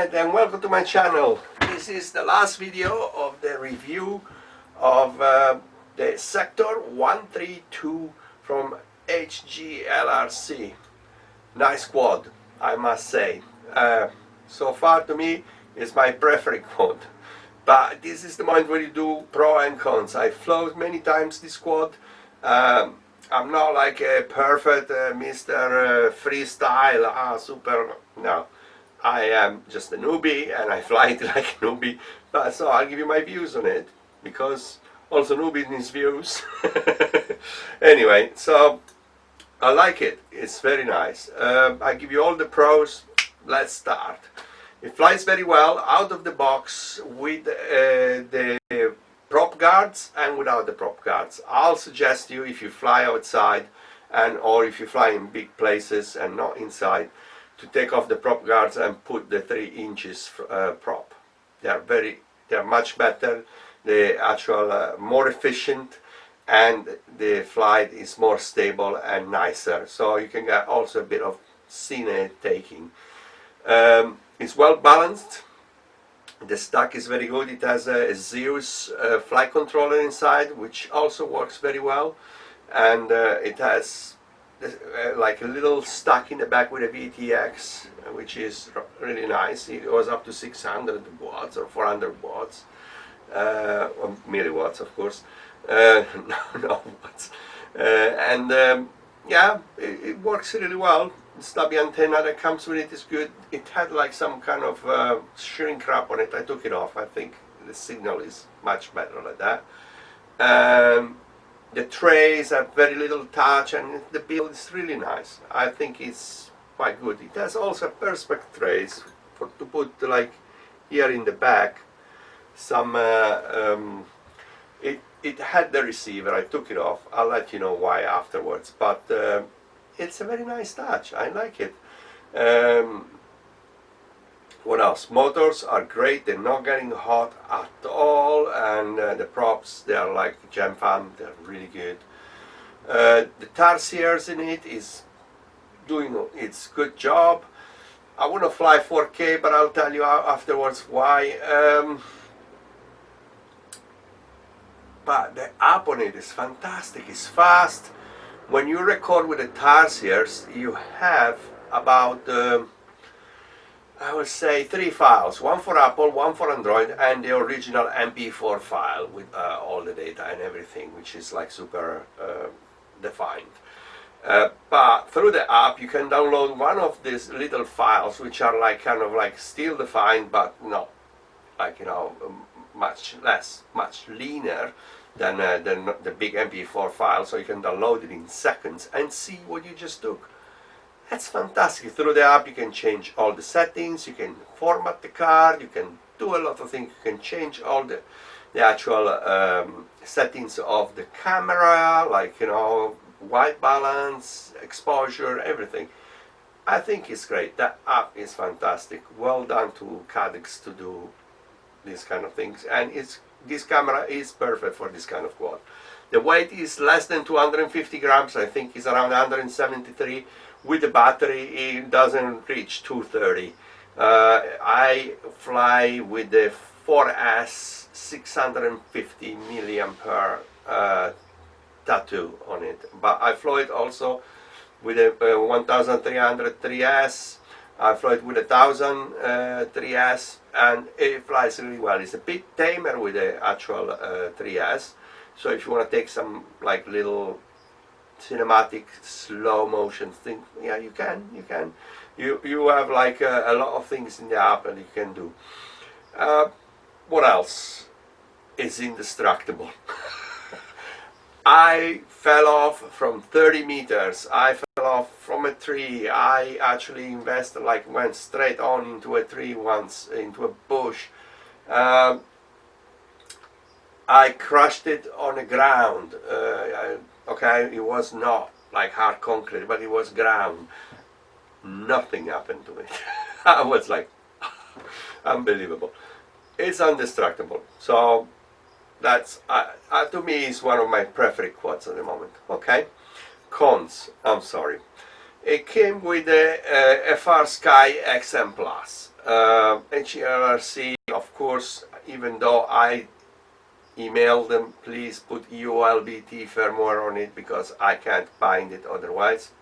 Alright, and welcome to my channel. This is the last video of the review of the Sector 132 from HGLRC. Nice quad, I must say. So far to me, it's my preferred quad. But this is the moment where you do pro and cons. I flew many times this quad. I'm not like a perfect Mr. Freestyle, super, no. I am just a newbie and I fly it like a newbie, but so I'll give you my views on it, because also newbie needs views. Anyway, so I like it, it's very nice. I give you all the pros. Let's start. It flies very well out of the box with the prop guards and without the prop guards. I'll suggest you, if you fly outside and or if you fly in big places and not inside, to take off the prop guards and put the 3 inches prop. They're much better. They're actual more efficient, and the flight is more stable and nicer. So you can get also a bit of scene taking. It's well balanced. The stack is very good. It has a Zeus flight controller inside, which also works very well, and it has like a little stack in the back with a VTX, which is really nice. It goes up to 600 watts or 400 watts, or milliwatts, of course. No watts. Yeah, it works really well. The stubby antenna that comes with it is good. It had like some kind of shrink wrap on it. I took it off. I think the signal is much better like that. The trays have very little touch, and the build is really nice. I think it's quite good. It has also perspex trays to put like here in the back. Some it had the receiver. I took it off. I'll let you know why afterwards. But it's a very nice touch. I like it. What else? Motors are great. They're not getting hot at all, and the props, they are like Gem Fan. They're really good. The tarsiers in it is doing its good job. I wouldn't fly 4K, but I'll tell you afterwards why. But the app on it is fantastic. It's fast. When you record with the tarsiers, you have about I would say 3 files, one for Apple, one for Android, and the original MP4 file with all the data and everything, which is like super defined. But through the app you can download one of these little files, which are like kind of like still defined, but not like, you know, much leaner than the big MP4 file, so you can download it in seconds and see what you just took. That's fantastic. Through the app you can change all the settings, you can format the card, you can do a lot of things. You can change all the actual settings of the camera, like, you know, white balance, exposure, everything. I think it's great. That app is fantastic. Well done to Cadex to do these kind of things, and this camera is perfect for this kind of quad. The weight is less than 250 grams. I think it's around 173. With the battery, it doesn't reach 230. I fly with the 4S 650 milliampere tattoo on it, but I flew it also with a 1300 3S. I flew it with a 1000 3S, and it flies really well. It's a bit tamer with the actual 3S, so if you want to take some like little cinematic slow motion thing, yeah, you can. You have like a lot of things in the app and you can do. What else? It's indestructible. I fell off from 30 meters. I fell off from a tree. I actually invested, like went straight on into a tree once, into a bush. I crushed it on the ground. Okay, it was not like hard concrete, but it was ground. Nothing happened to it. I was like, unbelievable. It's indestructible. So that's to me is one of my preferred quads at the moment. Okay, cons. I'm sorry. It came with the FR Sky XM Plus. HGLRC, of course, even though I emailed them, please put ULBT firmware on it because I can't bind it otherwise.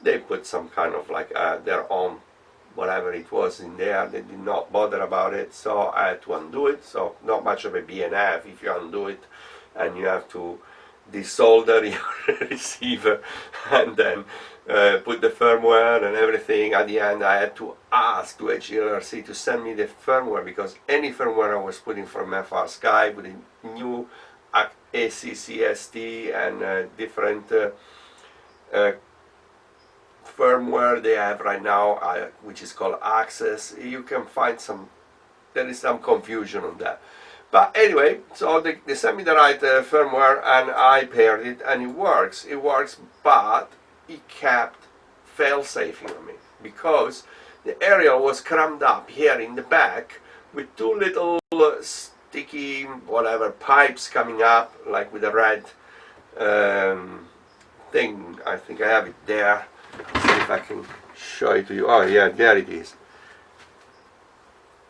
They put some kind of like their own whatever it was in there. They did not bother about it, so I had to undo it. So not much of a BNF if you undo it and you have to desolder your receiver and then put the firmware and everything. At the end I had to ask to HGLRC to send me the firmware because any firmware I was putting from FrSky with a new ACCST and different firmware they have right now, which is called Access, you can find there is some confusion on that. But anyway, so they sent me the right firmware and I paired it and it works, but it kept fail-safing on me because the aerial was crammed up here in the back with two little sticky whatever pipes coming up, like with a red thing. I think I have it there. See if I can show it to you. Oh yeah, there it is.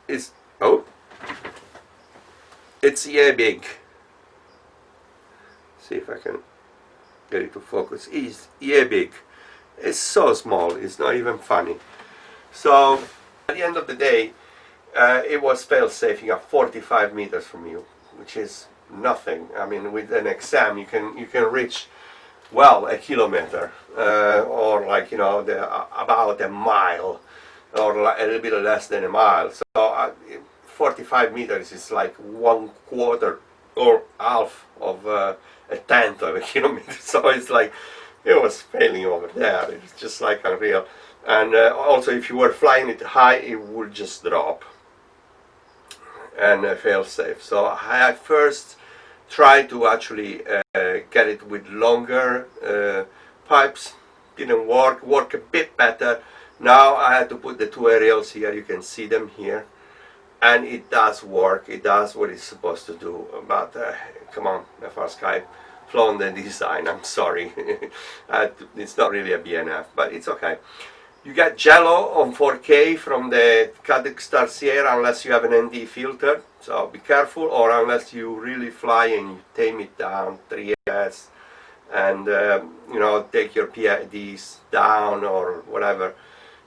It's yeah big. See if I can get it to focus. It's yeah big. It's so small, it's not even funny. So at the end of the day, it was fail-safing at 45 meters from you, which is nothing. I mean, with an exam you can reach well a kilometer or like, you know, about a mile or like a little bit less than a mile. So 45 meters is like 1/4 or half of a tenth of a kilometer. So it's like it was failing over there. It's just like unreal. And also if you were flying it high, it would just drop and fail safe. So I first tried to actually get it with longer pipes. Didn't work a bit better. Now I had to put the two aerials here, you can see them here, and it does work, it does what it's supposed to do. But come on, FrSky, flown the design, I'm sorry. It's not really a BNF, but it's okay. You get Jello on 4K from the Cadix Sierra unless you have an ND filter, so be careful, or unless you really fly and you tame it down 3S and you know, take your PIDs down or whatever,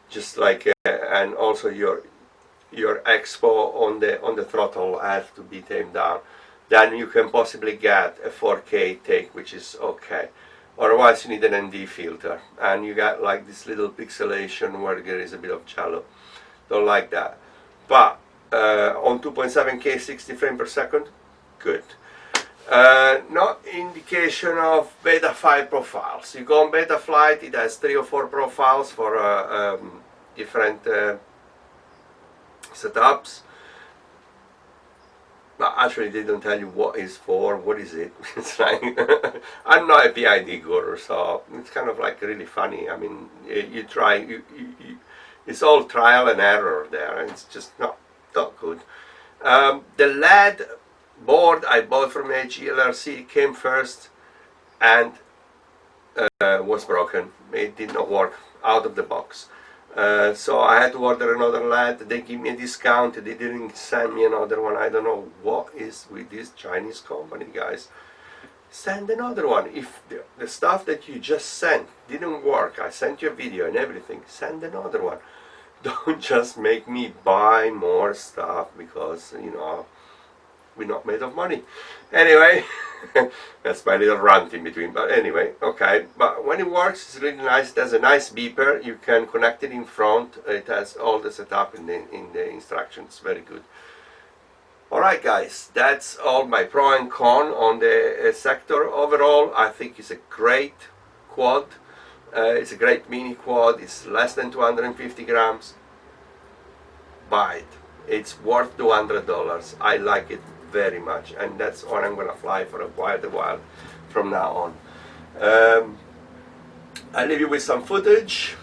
just like and also your expo on the throttle has to be tamed down. Then you can possibly get a 4K take, which is okay. Otherwise you need an ND filter and you got like this little pixelation where there is a bit of Jello. Don't like that. But on 2.7K 60 frames per second, good. No indication of Betaflight profiles. You go on Betaflight, it has 3 or 4 profiles for different setups. But actually they don't tell you what is for, what is it. It's like I'm not a PID guru, so it's kind of like really funny. I mean, you try, it's all trial and error there, and it's just not good. The LED board I bought from HGLRC came first and was broken. It did not work out of the box. So I had to order another LED. They give me a discount. They didn't send me another one. I don't know what is with this Chinese company, guys. Send another one. If the stuff that you just sent didn't work, I sent you a video and everything, send another one. Don't just make me buy more stuff because, you know, we're not made of money. Anyway, that's my little rant in between. But anyway, okay. But when it works, it's really nice. It has a nice beeper. You can connect it in front. It has all the setup in the instructions. Very good. Alright guys, that's all my pro and con on the sector. Overall, I think it's a great quad. It's a great mini quad. It's less than 250 grams. Buy it. It's worth $200. I like it very much, and that's what I'm gonna fly for a while from now on. I leave you with some footage.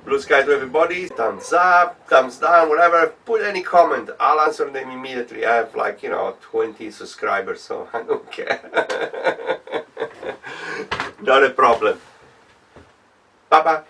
Blue sky to everybody. Thumbs up, thumbs down, whatever. Put any comment, I'll answer them immediately. I have like, you know, 20 subscribers, so I don't care. Not a problem. Bye bye.